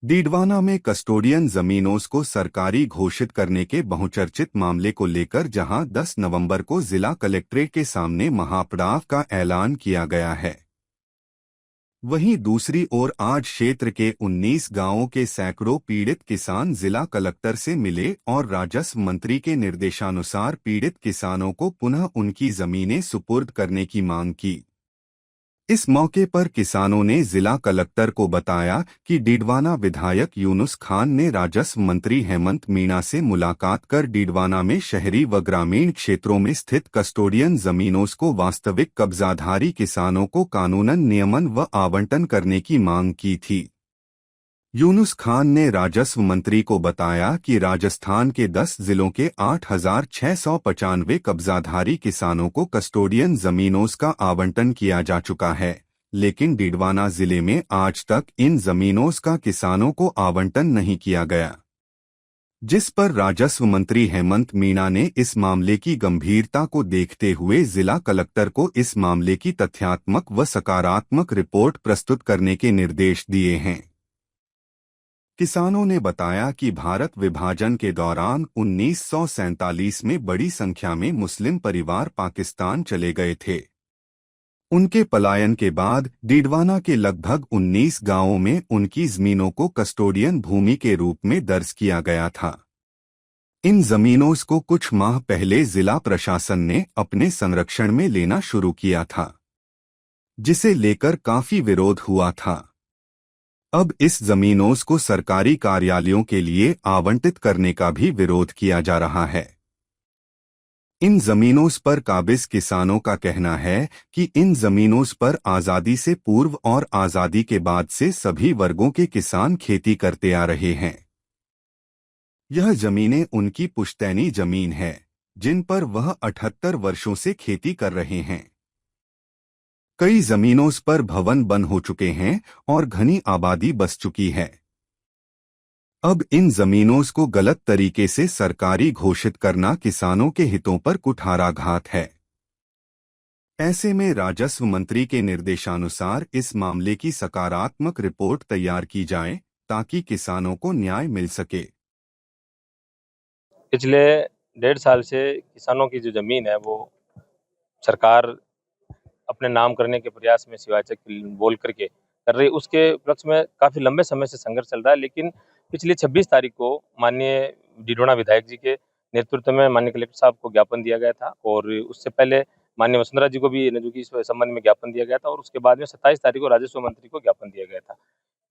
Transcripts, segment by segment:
डीडवाना में कस्टोडियन जमीनों को सरकारी घोषित करने के बहुचर्चित मामले को लेकर जहां 10 नवंबर को जिला कलेक्ट्रेट के सामने महापड़ाव का ऐलान किया गया है, वहीं दूसरी ओर आज क्षेत्र के 19 गांवों के सैकड़ों पीड़ित किसान जिला कलेक्टर से मिले और राजस्व मंत्री के निर्देशानुसार पीड़ित किसानों को पुनः उनकी जमीनें सुपुर्द करने की मांग की। इस मौके पर किसानों ने जिला कलेक्टर को बताया कि डीडवाना विधायक यूनुस खान ने राजस्व मंत्री हेमंत मीणा से मुलाकात कर डीडवाना में शहरी व ग्रामीण क्षेत्रों में स्थित कस्टोडियन जमीनों को वास्तविक कब्जाधारी किसानों को कानूनन नियमन व आवंटन करने की मांग की थी। यूनुस खान ने राजस्व मंत्री को बताया कि राजस्थान के 10 जिलों के 8,695 कब्जाधारी किसानों को कस्टोडियन जमीनों का आवंटन किया जा चुका है, लेकिन डीडवाना जिले में आज तक इन जमीनों का किसानों को आवंटन नहीं किया गया, जिस पर राजस्व मंत्री हेमंत मीणा ने इस मामले की गंभीरता को देखते हुए जिला कलेक्टर को इस मामले की तथ्यात्मक व सकारात्मक रिपोर्ट प्रस्तुत करने के निर्देश दिए हैं। किसानों ने बताया कि भारत विभाजन के दौरान 1947 में बड़ी संख्या में मुस्लिम परिवार पाकिस्तान चले गए थे। उनके पलायन के बाद डीडवाना के लगभग 19 गांवों में उनकी जमीनों को कस्टोडियन भूमि के रूप में दर्ज किया गया था। इन जमीनों को कुछ माह पहले जिला प्रशासन ने अपने संरक्षण में लेना शुरू किया था, जिसे लेकर काफी विरोध हुआ था। अब इस जमीनों को सरकारी कार्यालयों के लिए आवंटित करने का भी विरोध किया जा रहा है। इन जमीनों पर काबिज किसानों का कहना है कि इन जमीनों पर आज़ादी से पूर्व और आज़ादी के बाद से सभी वर्गों के किसान खेती करते आ रहे हैं। यह जमीनें उनकी पुश्तैनी जमीन है, जिन पर वह 78 वर्षों से खेती कर रहे हैं। कई जमीनों पर भवन बन हो चुके हैं और घनी आबादी बस चुकी है। अब इन जमीनों को गलत तरीके से सरकारी घोषित करना किसानों के हितों पर कुठाराघात है। ऐसे में राजस्व मंत्री के निर्देशानुसार इस मामले की सकारात्मक रिपोर्ट तैयार की जाए ताकि किसानों को न्याय मिल सके। पिछले 1.5 साल से किसानों की जो जमीन है वो सरकार अपने नाम करने के प्रयास में शिवाचक बोल करके कर रही, उसके उपलक्ष्य में काफ़ी लंबे समय से संघर्ष चल रहा है। लेकिन पिछली 26 तारीख को माननीय डीडवाना विधायक जी के नेतृत्व में माननीय कलेक्टर साहब को ज्ञापन दिया गया था और उससे पहले माननीय वसुंधरा जी को भी जो कि इस संबंध में ज्ञापन दिया गया था और उसके बाद में 27 तारीख को राजस्व मंत्री को ज्ञापन दिया गया था।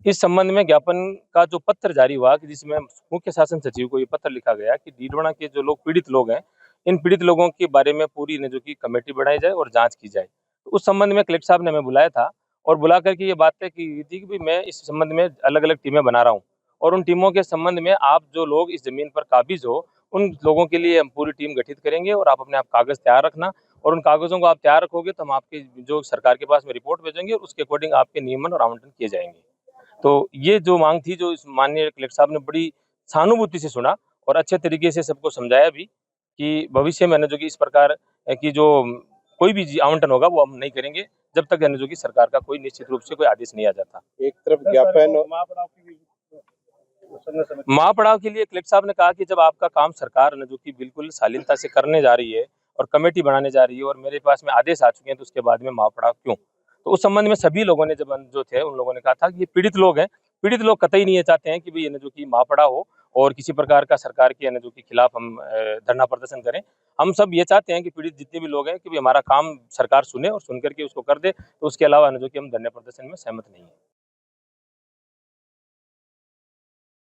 इस संबंध में ज्ञापन का जो पत्र जारी हुआ कि जिसमें मुख्य शासन सचिव को ये पत्र लिखा गया कि डीडवाना के जो लोग पीड़ित लोग हैं, इन पीड़ित लोगों के बारे में पूरी जो कि कमेटी बनाई जाए और जांच की जाए। तो उस संबंध में कलेक्टर साहब ने हमें बुलाया था और बुला करके ये बात तय की गई थी कि मैं इस संबंध में अलग अलग टीमें बना रहा हूँ और उन टीमों के संबंध में आप जो लोग इस जमीन पर काबिज हो उन लोगों के लिए हम पूरी टीम गठित करेंगे और आप अपने आप कागज तैयार रखना और उन कागजों को आप तैयार रखोगे तो हम आपके जो सरकार के पास में रिपोर्ट भेजेंगे और उसके अकॉर्डिंग आपके नियमन और आवंटन किए जाएंगे। तो ये जो मांग थी जो इस माननीय कलेक्टर साहब ने बड़ी सहानुभूति से सुना और अच्छे तरीके से सबको समझाया भी कि भविष्य में जो कि इस प्रकार की जो कोई भी आवंटन होगा वो हम नहीं करेंगे जब तक जो कि सरकार का कोई निश्चित रूप से कोई आदेश नहीं आ जाता। एक तरफ ज्ञापन महापड़ाव के लिए कलेक्टर साहब ने कहा कि जब आपका काम सरकार जो कि बिल्कुल शालीनता से करने जा रही है और कमेटी बनाने जा रही है और मेरे पास में आदेश आ चुके हैं तो उसके बाद में महापड़ाव क्यों। तो उस संबंध में सभी लोगों ने जब जो थे उन लोगों ने कहा था कि ये पीड़ित लोग हैं, पीड़ित लोग कतई नहीं चाहते हैं कि भाई जो कि महापड़ाव हो और किसी प्रकार का सरकार के जो कि खिलाफ हम धरना प्रदर्शन करें। हम सब ये चाहते हैं कि पीड़ित जितने भी लोग हैं कि भाई हमारा काम सरकार सुने और सुन करके उसको कर दे, तो उसके अलावा जो कि हम धरना प्रदर्शन में सहमत नहीं है।